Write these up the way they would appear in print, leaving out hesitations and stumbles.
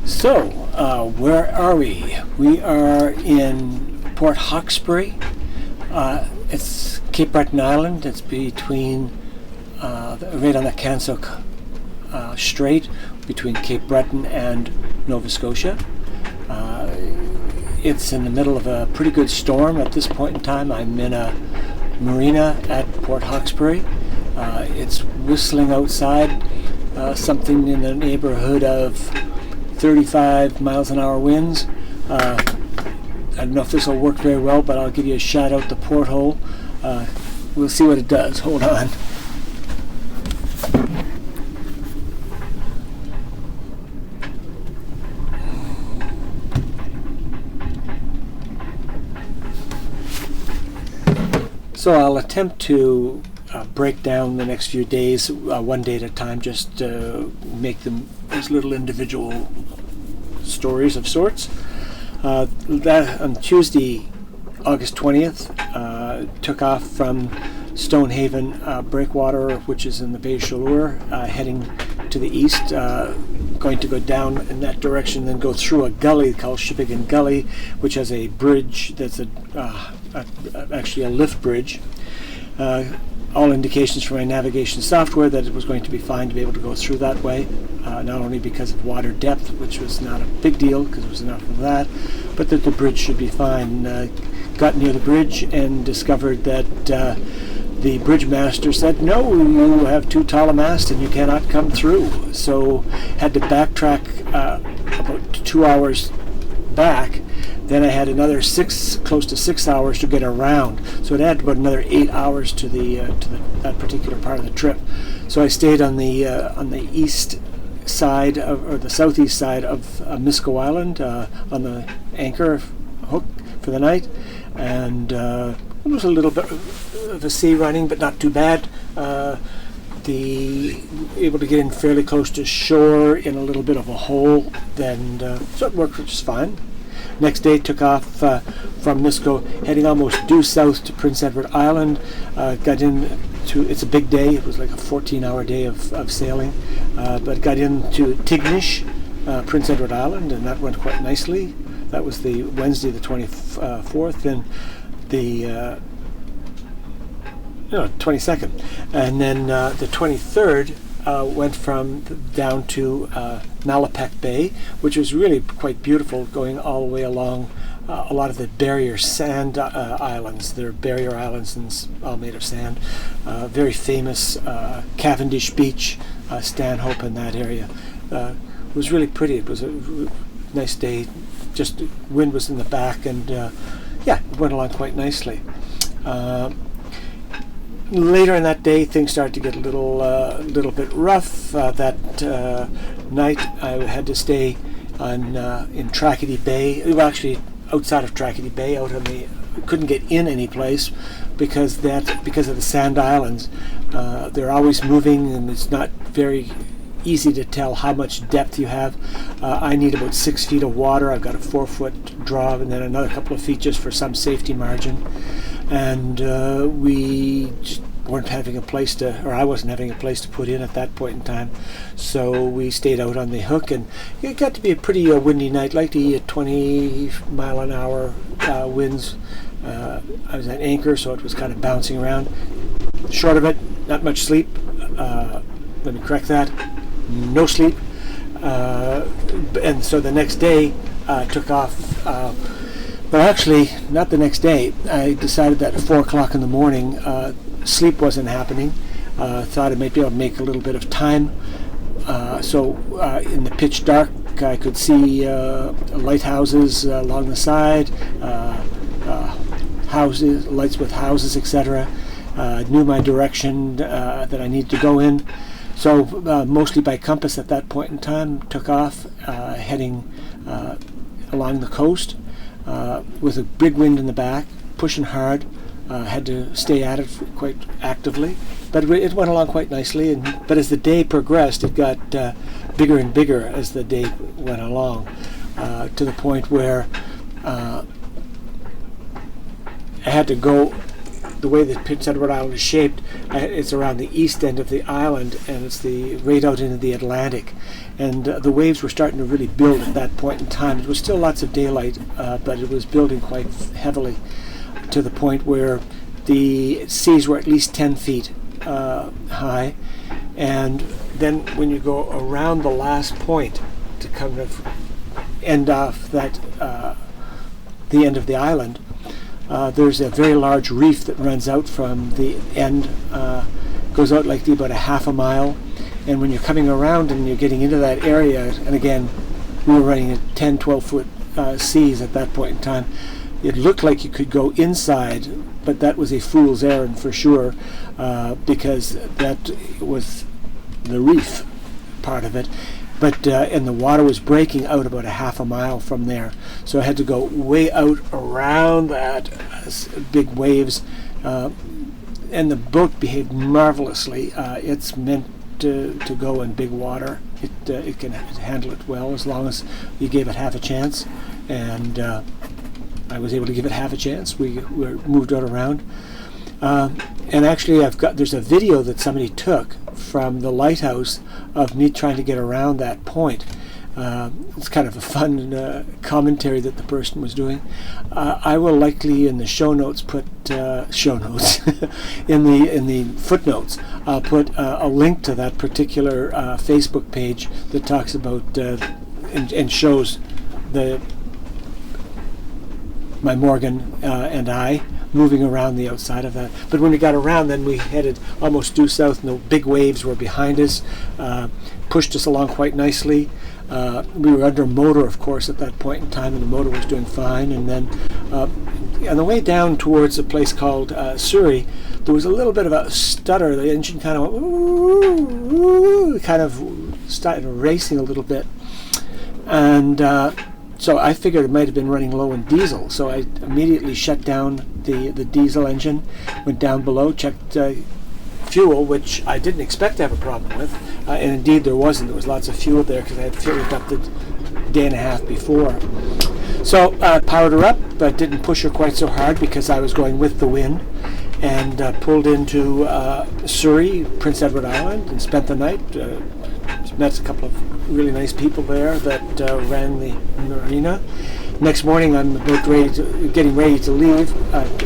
So, where are we? We are in Port Hawkesbury. It's Cape Breton Island. It's between, right on the Cansok Strait, between Cape Breton and Nova Scotia. It's in the middle of a pretty good storm at this point in time. I'm in a marina at Port Hawkesbury. It's whistling outside, something in the neighborhood of 35 miles an hour winds. I don't know if this will work very well, but I'll give you a shout out the porthole. We'll see what it does. Hold on. So I'll attempt to break down the next few days, one day at a time, just make them as little individual stories of sorts. That on Tuesday, August 20th, took off from Stonehaven Breakwater, which is in the Bay of Chaleur, heading to the east, going to go down in that direction, then go through a gully called Shippigan Gully, which has a bridge that's actually a lift bridge. All indications from my navigation software that it was going to be fine to be able to go through that way, not only because of water depth, which was not a big deal because it was enough of that, but that the bridge should be fine. Got near the bridge and discovered that the bridge master said, "No, you have too tall a mast and you cannot come through." So had to backtrack about 2 hours back. Then I had another close to 6 hours to get around. So it added about another 8 hours to that particular part of the trip. So I stayed on the east side or the southeast side of Misco Island on the anchor hook for the night, and it was a little bit of a sea running, but not too bad. Able to get in fairly close to shore in a little bit of a hole, then so it worked just fine. Next day took off from Misco, heading almost due south to Prince Edward Island. It's a big day. It was like a 14-hour day of sailing, but got into Tignish, Prince Edward Island, and that went quite nicely. That was the Wednesday, the 24th, then the 22nd, and then the 23rd. Went from down to Malapek Bay, which was really quite beautiful, going all the way along a lot of the barrier sand islands. They're barrier islands and all made of sand. Very famous Cavendish Beach, Stanhope, in that area. It was really pretty. It was a nice day. Just wind was in the back, and it went along quite nicely. Later in that day, things started to get a little bit rough. That night, I had to stay in Tracadie Bay. Well, actually, outside of Tracadie Bay, couldn't get in any place because of the sand islands. They're always moving, and it's not very easy to tell how much depth you have. I need about 6 feet of water. I've got a 4-foot draw, and then another couple of feet just for some safety margin. And we just weren't having a place or I wasn't having a place to put in at that point in time. So we stayed out on the hook, and it got to be a pretty windy night, likely at 20 mile an hour winds. I was at anchor, so it was kind of bouncing around. Short of it, not much sleep. Let me correct that. No sleep. And so the next day took off. But actually, not the next day. I decided that at 4 o'clock in the morning, sleep wasn't happening. Thought I might be able to make a little bit of time. So in the pitch dark, I could see lighthouses along the side, houses, lights with houses, etc. Knew my direction that I needed to go in. So mostly by compass at that point in time, took off, heading along the coast. With a big wind in the back, pushing hard, had to stay at it quite actively, but it went along quite nicely. But as the day progressed, it got bigger and bigger as the day went along, to the point where I had to go the way that Prince Edward Island is shaped, it's around the east end of the island, and it's right out into the Atlantic. And the waves were starting to really build at that point in time. It was still lots of daylight, but it was building quite heavily, to the point where the seas were at least 10 feet high. And then when you go around the last point to kind of end off that the end of the island, there's a very large reef that runs out from the end, goes out like about a half a mile. And when you're coming around and you're getting into that area, and again, we were running at 10, 12-foot seas at that point in time, it looked like you could go inside, but that was a fool's errand for sure, because that was the reef part of it. But and the water was breaking out about a half a mile from there, so I had to go way out around that big waves, and the boat behaved marvelously. It's meant to go in big water. It can handle it well as long as you gave it half a chance, and I was able to give it half a chance. We moved out around, and actually there's a video that somebody took from the lighthouse of me trying to get around that point. It's kind of a fun commentary that the person was doing. I will likely in the show notes put show notes in the footnotes. I'll put a link to that particular Facebook page that talks about and shows my Morgan and I moving around the outside of that. But when we got around, then we headed almost due south, and the big waves were behind us, pushed us along quite nicely. We were under motor, of course, at that point in time, and the motor was doing fine. And then on the way down towards a place called Surrey, there was a little bit of a stutter. The engine kind of went, kind of started racing a little bit. And so I figured it might have been running low in diesel. So I immediately shut down the diesel engine, went down below, checked fuel, which I didn't expect to have a problem with. And indeed there wasn't. There was lots of fuel there because I had filled it up the day and a half before. So powered her up, but didn't push her quite so hard because I was going with the wind, and pulled into Surrey, Prince Edward Island, and spent the night. Met a couple of really nice people there that ran the marina. Next morning I'm getting ready to leave,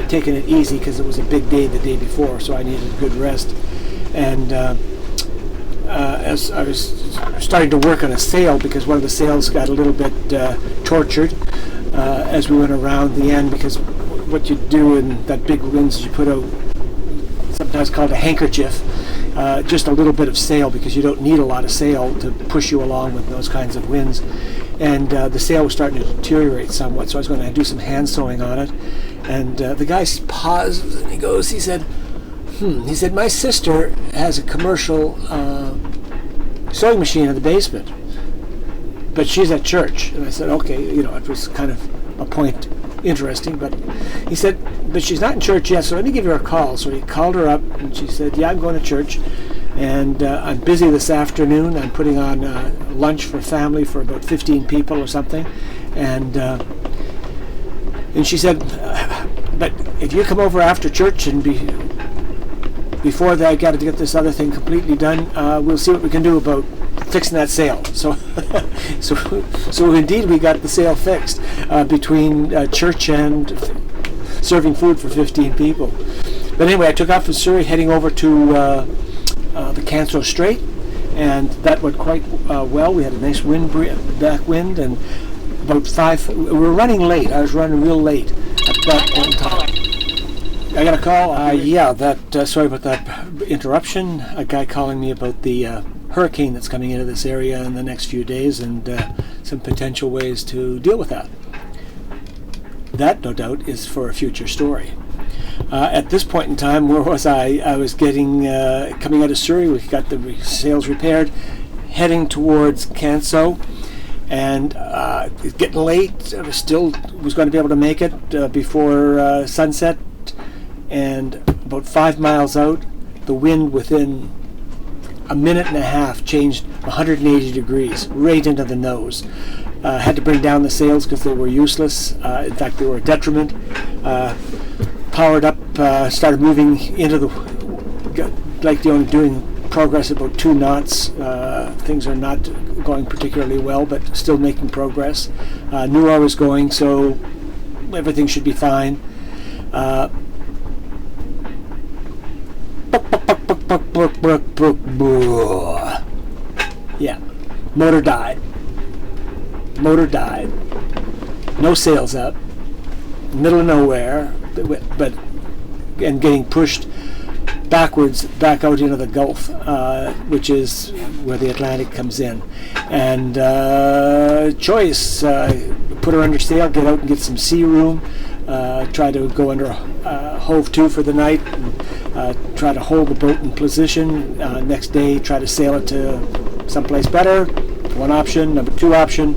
taking it easy because it was a big day the day before, so I needed a good rest. And as I was starting to work on a sail, because one of the sails got a little bit tortured as we went around the end, because what you do in that big winds is you put out sometimes called a handkerchief, just a little bit of sail, because you don't need a lot of sail to push you along with those kinds of winds. And the sail was starting to deteriorate somewhat, so I was going to do some hand sewing on it. And the guy paused and he said, he said, my sister has a commercial sewing machine in the basement, but she's at church. And I said, okay, it was kind of a point interesting, but he said, but she's not in church yet, so let me give her a call. So he called her up, and she said, yeah, I'm going to church, and I'm busy this afternoon. I'm putting on lunch for family for about 15 people or something, and she said, but if you come over after church and before that, I got to get this other thing completely done, we'll see what we can do about fixing that sail. So indeed we got the sail fixed between church and serving food for 15 people. But anyway, I took off from Surrey, heading over to the Canso Strait, and that went quite well. We had a nice back wind, and about we were running late. I was running real late at that point in time. I got a call. Yeah, sorry about that interruption. A guy calling me about the hurricane that's coming into this area in the next few days, and some potential ways to deal with that. That, no doubt, is for a future story. At this point in time, where was I? I was coming out of Surrey. We got the sails repaired, heading towards Canso, and it's getting late. I was going to be able to make it before sunset. And about 5 miles out, the wind within a minute and a half changed 180 degrees right into the nose. Had to bring down the sails because they were useless. In fact, they were a detriment. powered up, started moving into doing progress about 2 knots. Things are not going particularly well, but still making progress. Knew I was going, so everything should be fine. Yeah, motor died. No sails up, middle of nowhere, and getting pushed backwards back out into the Gulf, which is where the Atlantic comes in. And choice, put her under sail, get out and get some sea room, try to go under hove to for the night, and, try to hold the boat in position. Next day, try to sail it to someplace better. One option. Number 2 option,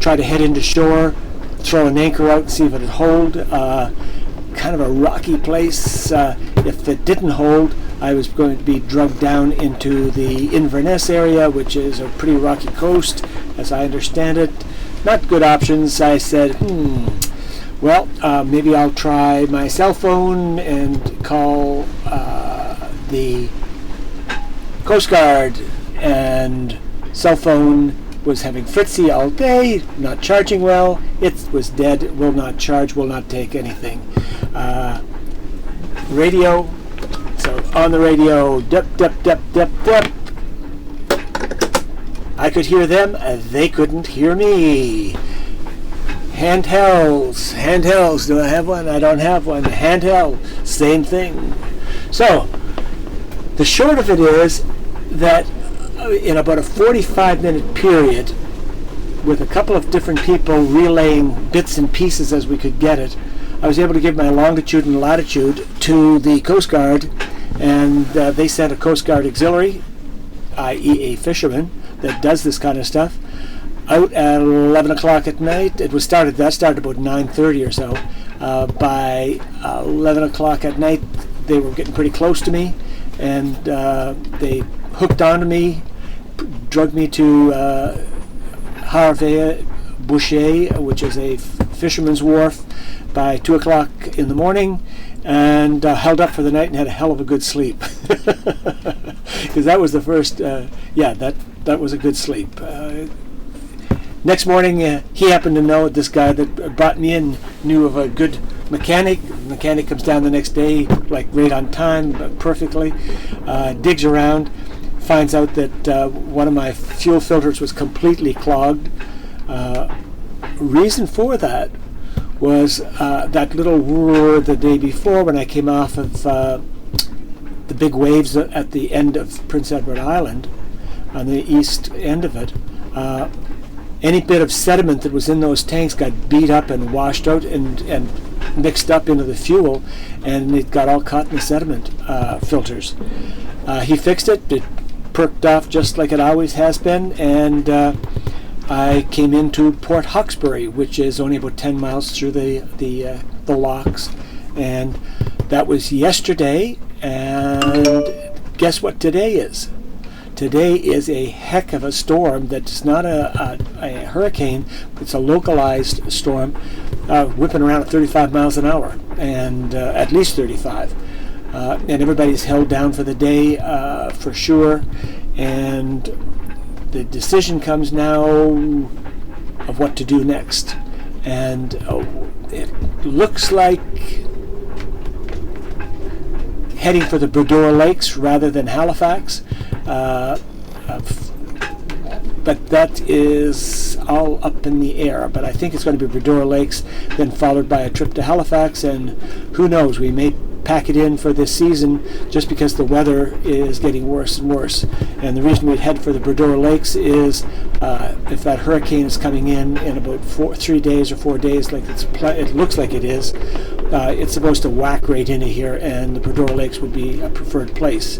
try to head into shore, throw an anchor out and see if it would hold. Kind of a rocky place. If it didn't hold, I was going to be drugged down into the Inverness area, which is a pretty rocky coast, as I understand it. Not good options. I said, well, maybe I'll try my cell phone and call the Coast Guard. And cell phone was having fritzy all day, not charging well. It was dead, will not charge, will not take anything. Radio, so on the radio, dip. I could hear them, they couldn't hear me. Handhelds, do I have one? I don't have one. Handheld, same thing. So, the short of it is that in about a 45-minute period, with a couple of different people relaying bits and pieces as we could get it, I was able to give my longitude and latitude to the Coast Guard, and they sent a Coast Guard auxiliary, i.e. a fisherman that does this kind of stuff, out at 11 o'clock at night. That started about 9:30 or so. By 11 o'clock at night, they were getting pretty close to me, and they hooked onto me, drugged me to Harvey Boucher, which is a fisherman's wharf, by 2 o'clock in the morning, and held up for the night and had a hell of a good sleep. Because that was the first, that was a good sleep. Next morning, he happened to know, this guy that brought me in knew of a good mechanic. The mechanic comes down the next day, like right on time, perfectly, digs around, finds out that one of my fuel filters was completely clogged. Reason for that was that little roar the day before when I came off of the big waves at the end of Prince Edward Island, on the east end of it. Any bit of sediment that was in those tanks got beat up and washed out and mixed up into the fuel, and it got all caught in the sediment filters. He fixed it. It perked off just like it always has been, and I came into Port Hawkesbury, which is only about 10 miles through the locks, and that was yesterday. And guess what today is? Today is a heck of a storm that's not a hurricane. It's a localized storm, whipping around at 35 miles an hour, and at least 35. And everybody's held down for the day, for sure. And the decision comes now of what to do next. And it looks like heading for the Bredor Lakes rather than Halifax. But that is all up in the air. But I think it's going to be Bredor Lakes, then followed by a trip to Halifax, and who knows, we may pack it in for this season just because the weather is getting worse and worse. And the reason we'd head for the Bredor Lakes is if that hurricane is coming in about 3 days or 4 days, like it looks like it is, it's supposed to whack right into here, and the Bredor Lakes would be a preferred place,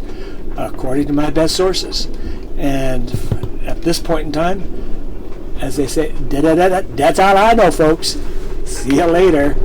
according to my best sources. And at this point in time, as they say, that's all I know, folks. See you later.